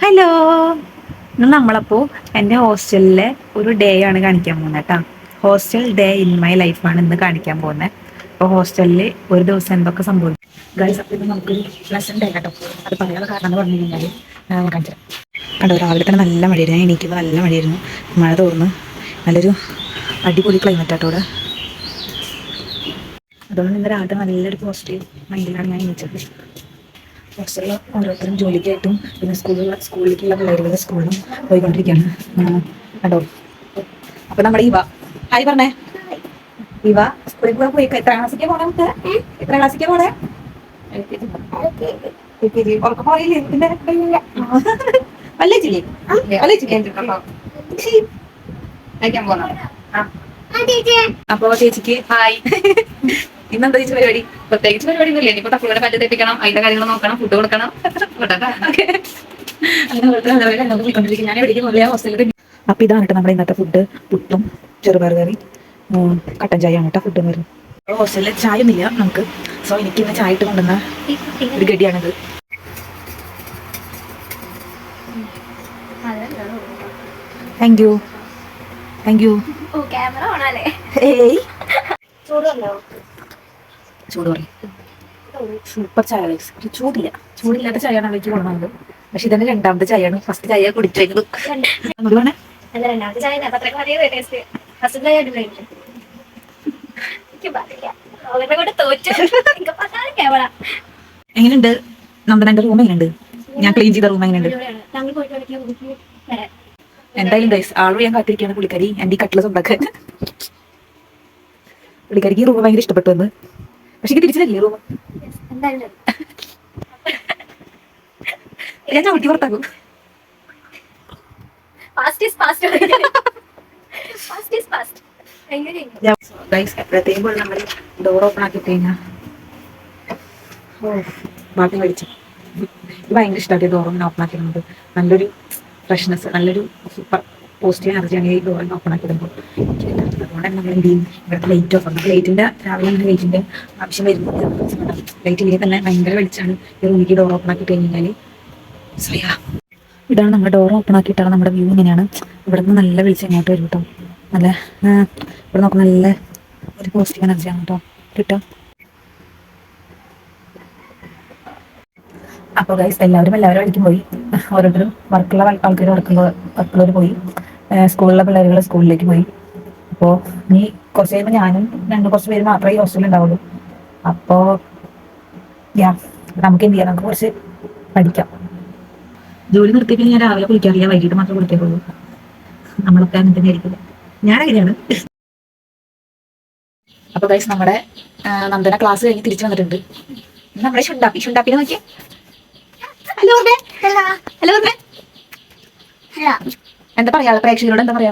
Hello. ഇന്ന് നമ്മളപ്പോൾ എൻ്റെ ഹോസ്റ്റലിലെ ഒരു ഡേ ആണ് കാണിക്കാൻ പോകുന്നത് കേട്ടോ. ഹോസ്റ്റൽ ഡേ ഇൻ മൈ ലൈഫാണ് ഇന്ന് കാണിക്കാൻ പോകുന്നത്. അപ്പോൾ ഹോസ്റ്റലിൽ ഒരു ദിവസം എന്തൊക്കെ സംഭവിക്കും ഗൈസ്. അപ്പോൾ ഇത് നമുക്കൊരു ലെസൺ ഡേ കേട്ടോ. അത് പറയാനുള്ള കാരണം എന്ന് പറഞ്ഞു കഴിഞ്ഞാൽ കാണിച്ചു കണ്ടോ, രാവിലെ തന്നെ നല്ല മഴയായിരുന്നു. ഞാൻ എണീക്കുമ്പോൾ നല്ല മഴയായിരുന്നു. മഴ തോർന്ന് നല്ലൊരു അടിപൊളി ക്ലൈമറ്റ് ആട്ടോ ഇവിടെ. അതുകൊണ്ട് ഇന്ന് രാവിലെ നല്ലൊരു പോസിറ്റീവ് മൈൻഡിലാണ് ഞാൻ എണീച്ചത്. ഹോസ്റ്റലിൽ ഓരോരുത്തരും ജോലിക്കായിട്ടും പിന്നെ സ്കൂളിലേക്കുള്ള പിള്ളേരുടെ സ്കൂളിലും പോയിക്കൊണ്ടിരിക്കുകയാണ് കേട്ടോ. അപ്പൊ നമ്മുടെ ഇവ ഹായ് പറഞ്ഞേ. ഇവ സ്കൂളിൽ പോയി എത്ര ക്ലാസ്സിലേക്ക് പോണേ? എത്ര ക്ലാസ്സിലേക്ക് പോണേ? ഉറക്കം പോയില്ലേ? വല്ലേച്ചില്ലേ? അപ്പൊ ചേച്ചിക്ക് ഹായ്. ഇന്നെന്താ ചേച്ചി പരിപാടി? പ്രത്യേകിച്ച് പരിപാടി ഒന്നുമില്ല. ഇനിയിപ്പോ തക്കുകളുടെ പല്ല് തെപ്പിക്കണം, അതിന്റെ കാര്യങ്ങൾ നോക്കണം, ഫുഡ് കൊടുക്കണം. അങ്ങനെ പോയിക്കൊണ്ടിരിക്കും. ഞാൻ എവിടേക്ക് പോലെയാ ഹോസ്റ്റലിൽ. അപ്പൊ ഇതാണ് കേട്ടോ നമ്മുടെ ഇന്നത്തെ ഫുഡ്. പുട്ടും ചെറുപയർ കറി കട്ടൻ ചായ ആണ് കേട്ടോ ഫുഡ് എന്ന് പറയുന്നത്. ഹോസ്റ്റലിൽ ചായ ഒന്നുമില്ല നമുക്ക്. സോ എനിക്ക് ഇന്ന് ചായ ഇട്ട് കൊണ്ടുവന്ന ഒരു ഗഡിയാണിത്. Thank you thank you. ചൂട് പറയും. സൂപ്പർ ചായ. ചൂടില്ല, ചൂടില്ലാത്ത ചായയാണ് അവയ്ക്ക് കൊണ്ടുവന്നത്. പക്ഷെ ഇതന്നെ രണ്ടാമത്തെ ചായയാണ്. ഫസ്റ്റ് ചായ കുടിച്ചു എങ്ങനെയുണ്ട് നമ്മുടെ എന്റെ റൂം? എങ്ങനെയുണ്ട്? ഞാൻ ക്ലീൻ ചെയ്ത റൂം എങ്ങനെയുണ്ട്? എന്തായാലും ഗൈസ് ആള് ഞാൻ കാത്തിരിക്കുകയാണ് പുള്ളിക്കാരി എൻ്റെ ഈ കട്ട്ലസ് ഉണ്ടാക്കാൻ. പുള്ളിക്കാരിക്ക് ഈ റൂം ഭയങ്കര ഇഷ്ടപ്പെട്ടു എന്ന്. പക്ഷെ തിരിച്ചില്ലേ റൂം? ഞാൻ ചവിട്ടി പുറത്താക്കും. എപ്പോഴത്തേക്കും പോലെ നമ്മൾ ഡോർ ഓപ്പൺ ആക്കി കഴിഞ്ഞാൽ ബാക്കി മേടിച്ചു. ഭയങ്കര ഇഷ്ടമായിട്ട് ഡോറിന് ഓപ്പൺ ആക്കിയിരുന്നത്. നല്ലൊരു ഫ്രഷ്നെസ്, നല്ലൊരു സൂപ്പർ പോസിറ്റീവ് എനർജിയാണ് ഈ ഡോറിന് ഓപ്പൺ ആക്കിയിടുമ്പോൾ. അതുകൊണ്ട് തന്നെ നമ്മൾ എന്ത് ചെയ്യും, ഇവിടുത്തെ ലൈറ്റ് ഓഫ് ആക്കും. ലൈറ്റിൻ്റെ രാവിലെ അങ്ങനെ ലൈറ്റിൻ്റെ ആവശ്യം വരുമ്പോൾ ലൈറ്റ് ഇല്ലെങ്കിൽ തന്നെ ഭയങ്കര വെളിച്ചാണ് ഈ റൂമിലേക്ക് ഡോർ ഓപ്പൺ ആക്കി കഴിഞ്ഞാൽ. ഇതാണ് നമ്മുടെ ഡോർ ഓപ്പൺ ആക്കിയിട്ടാണ് നമ്മുടെ വ്യൂ. ഇങ്ങനെയാണ്. ഇവിടെ നിന്ന് നല്ല വെളിച്ചം ഇങ്ങോട്ട് വരും കേട്ടോ. നല്ല ഇവിടെ നോക്കുന്ന നല്ല ഒരു പോസിറ്റീവ് എനർജിയാണ് കേട്ടോ കിട്ടുക. അപ്പോൾ ഗൈസ് എല്ലാവരും വഴിക്കും പോയി. ഓരോരുത്തരും വർക്കുള്ള ആൾക്കാർ വർക്കുള്ളവർ പോയി. സ്കൂളിലെ പിള്ളേരുകൾ സ്കൂളിലേക്ക് പോയി. അപ്പോൾ ഇനി കുറച്ച് കഴിയുമ്പോൾ ഞാനും കുറച്ച് പേര് മാത്രമേ ഈ ഹോസ്റ്റലിൽ ഉണ്ടാവുള്ളൂ. അപ്പോൾ നമുക്ക് എന്ത് ചെയ്യാം, നമുക്ക് കുറച്ച് പഠിക്കാം. ജോലി നിർത്തിയിട്ട് ഞാൻ രാവിലെ കുളിക്കാറില്ല, വൈകിട്ട് മാത്രമേ കുളിക്കാറുള്ളൂ. നമ്മളൊക്കെ അങ്ങനെ തന്നെ ആയിരിക്കില്ല. ഞാനങ്ങനെയാണ്. അപ്പോൾ ഗൈസ് നമ്മുടെ നന്ദന ക്ലാസ് കഴിഞ്ഞ് തിരിച്ചു വന്നിട്ടുണ്ട്. നമ്മുടെ ഷുണ്ടാപ്പിനെ നോക്കിയേ. ഹലോ ഹലോ എന്താ പറയാ പ്രേക്ഷകരോട്? എന്താ പറയാ?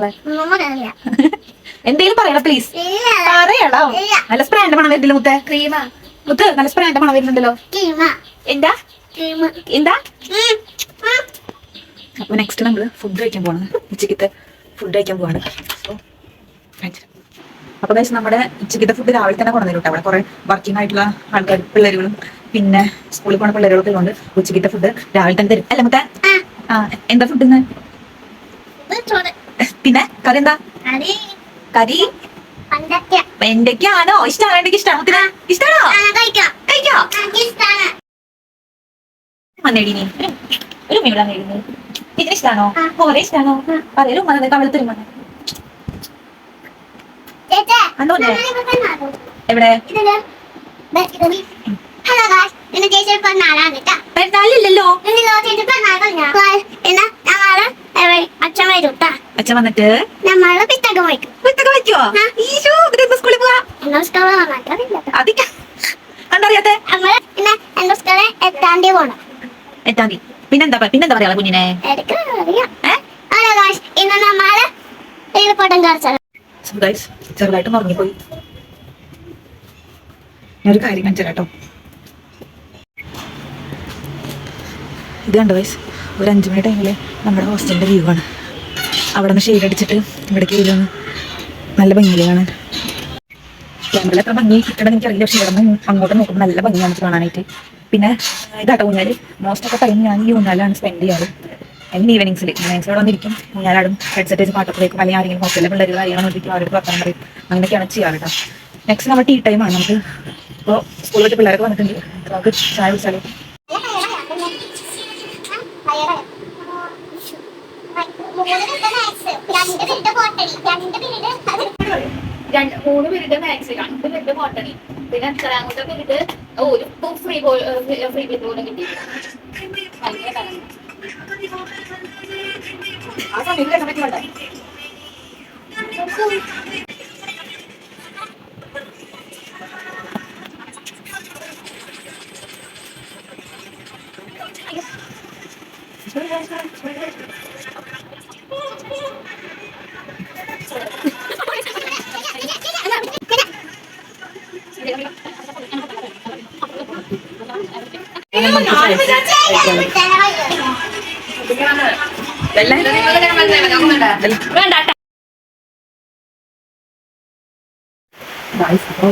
എന്തെങ്കിലും പറയണം പ്ലീസ്. പറയണോ? നല്ല സ്പ്രാൻഡ് മണം വരുന്നില്ല മുത്തേ. മുത്ത് നല്ല സ്പ്രാൻഡ് മണം വരുന്നുണ്ടല്ലോ. എന്താ എന്താ? അപ്പൊ നെക്സ്റ്റ് നമ്മള് ഫുഡ് കഴിക്കാൻ പോവാണ്. ഉച്ചക്കത്തെ ഫുഡ് കഴിക്കാൻ പോവാണ്. അപ്പൊ ഗൈസ് നമ്മുടെ ഉച്ചക്കത്തെ ഫുഡ് രാവിലെ തന്നെ കൊണ്ടുവന്നു കേട്ടോ. അവിടെ കുറെ വർക്കിംഗ് ആയിട്ടുള്ള ആൾക്കാർ പിള്ളേരുകളും പിന്നെ സ്കൂളിൽ പോണ പിള്ളേരുകളൊക്കെ ഉള്ളതുകൊണ്ട് ഉച്ചക്കത്തെ ഫുഡ് രാവിലെ തന്നെ തരും. അല്ല മുത്തേ? എന്താ ഫുഡ് ഇന്ന്? പിന്നെ കറി എന്താ? കറി വെണ്ടയ്ക്കാണോ? ഇഷ്ടമാണോ? വെണ്ടയ്ക്ക് ഇഷ്ടമാണോ? ഇഷ്ടമാണോ? കഴിക്കോ? മണ്ണേടി നീ ഒരു മീടാ നേടുന്നു. ഇതിന് ഇഷ്ടമാണോ? ഓരേ ഇഷ്ടമാണോ? പറയലും മണ്ണ കവളത്തൊരു മണ്ണ എവിടെ? പെരുന്നാളില്ലല്ലോ. അച്ഛൻ വന്നിട്ട് പുസ്തകം വയ്ക്കോ? സ്കൂളിൽ പോവാ? അതറിയാത്തെ? 8ാം തീയതി പോണം. 8ാം തീയതി. പിന്നെന്താ പറയാ കുഞ്ഞിനെ? ചെറുതായിട്ട് ഉറങ്ങിപ്പോയി. ഞാനൊരു കാര്യം കാണിച്ചു കേട്ടോ. ഇത് കണ്ടോ ഗൈസ്, ഒരു 5 മണി ടൈമില് നമ്മുടെ ഹോസ്റ്റലിന്റെ വ്യൂ ആണ്. അവിടെ നിന്ന് ഷെയ്ഡ് അടിച്ചിട്ട് ഇവിടേക്ക് വരുന്നു. നല്ല ഭംഗിയില്ലേ കാണാൻ? ക്യാമറയിൽ എത്ര ഭംഗി കിട്ടണമെന്ന് എനിക്കറിയില്ല. പക്ഷെ ഇവിടെ നിന്ന് അങ്ങോട്ട് നോക്കുമ്പോൾ നല്ല ഭംഗിയാണ് കാണാനായിട്ട്. പിന്നെ ഇതാട്ടോ ഊഞ്ഞാല്. മോസ്റ്റ് ഓഫ് ടൈം ഞാൻ ഈ ഊഞ്ഞാലാണ് സ്പെൻഡ് ചെയ്യാറ്. അതിന് ഈവനിങ്സിൽ വന്നിരിക്കും, ഞാനാടും ഹെഡ്സെറ്റ് വെച്ച് പാട്ടൊക്കെ കേൾക്കും, അല്ലെങ്കിൽ ആരെങ്കിലും ഹോസ്റ്റലിലെ പിള്ളേർ കാര്യങ്ങൾ നോക്കിയിട്ട് അവർക്ക് വർത്തമാനം പറയും. അങ്ങനെയൊക്കെയാണ് ചെയ്യാറ് കേട്ടോ. നെക്സ്റ്റ് നമ്മുടെ ടീ ടൈമാണ്. നമുക്ക് ഇപ്പോൾ സ്കൂളിൽ വെച്ച് പിള്ളേരൊക്കെ വന്നിട്ടുണ്ട്, നമുക്ക് ചായ കുടിച്ചാലോ. മൂന്ന് പീരീഡ് മാത്സ്, 2 പീരീഡ് ബോട്ടണി, പിന്നെ എത്രാമത്തെ പീരീഡ് ഒരു ഫ്രീ പീരീഡ് പോലും കിട്ടി. ആ സമയത്ത് പറ്റുന്നുണ്ടോ?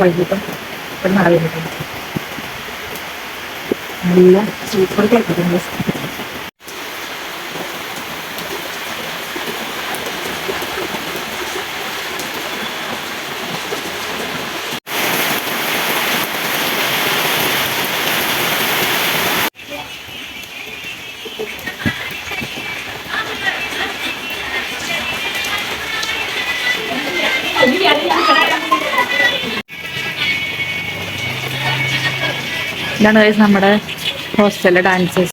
വൈകിട്ടും ഒരു മഴ വരുന്നുണ്ട്, നല്ല സൂപ്പർ കേൾക്കുന്നുണ്ട്. ഇതാണ് നമ്മുടെ ഹോസ്റ്റലിലെ ഡാൻസേഴ്സ്.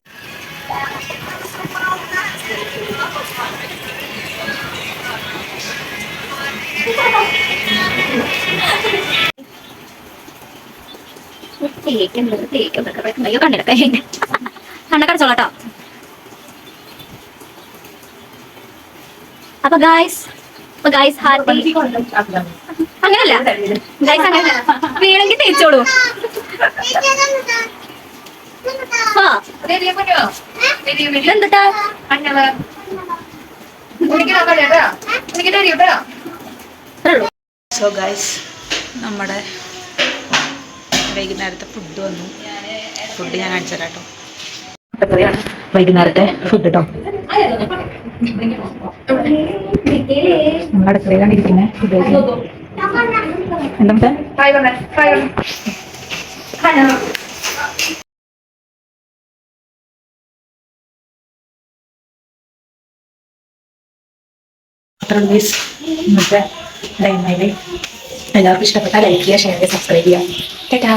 കണ്ണക്കടച്ചോളാട്ടോ. അപ്പൊ ഗായ്സ് ഹാപ്പി അങ്ങനല്ല ഗായ്സ്, അങ്ങനെ വേണമെങ്കിൽ തേച്ചോളൂ. എന്തുട്ടാ സോ ഗൈസ്, നമ്മുടെ വൈകുന്നേരത്തെ ഫുഡ് വന്നു. ഫുഡ് ഞാൻ കാണിച്ചു തരാം കേട്ടോ. പച്ചക്കറിയാണ് വൈകുന്നേരത്തെ ഫുഡ് കേട്ടോ. നമ്മുടെ അടുക്കളയിലാണ് ഇരിക്കുന്നത്. ഫുഡ് എന്താ ഇന്നത്തെ ഡൈമൈല് എല്ലാവർക്കും ഇഷ്ടപ്പെട്ടാൽ ലൈക്ക് ചെയ്യുക, ഷെയർ ചെയ്യുക, സബ്സ്ക്രൈബ് ചെയ്യുക. ടാറ്റാ.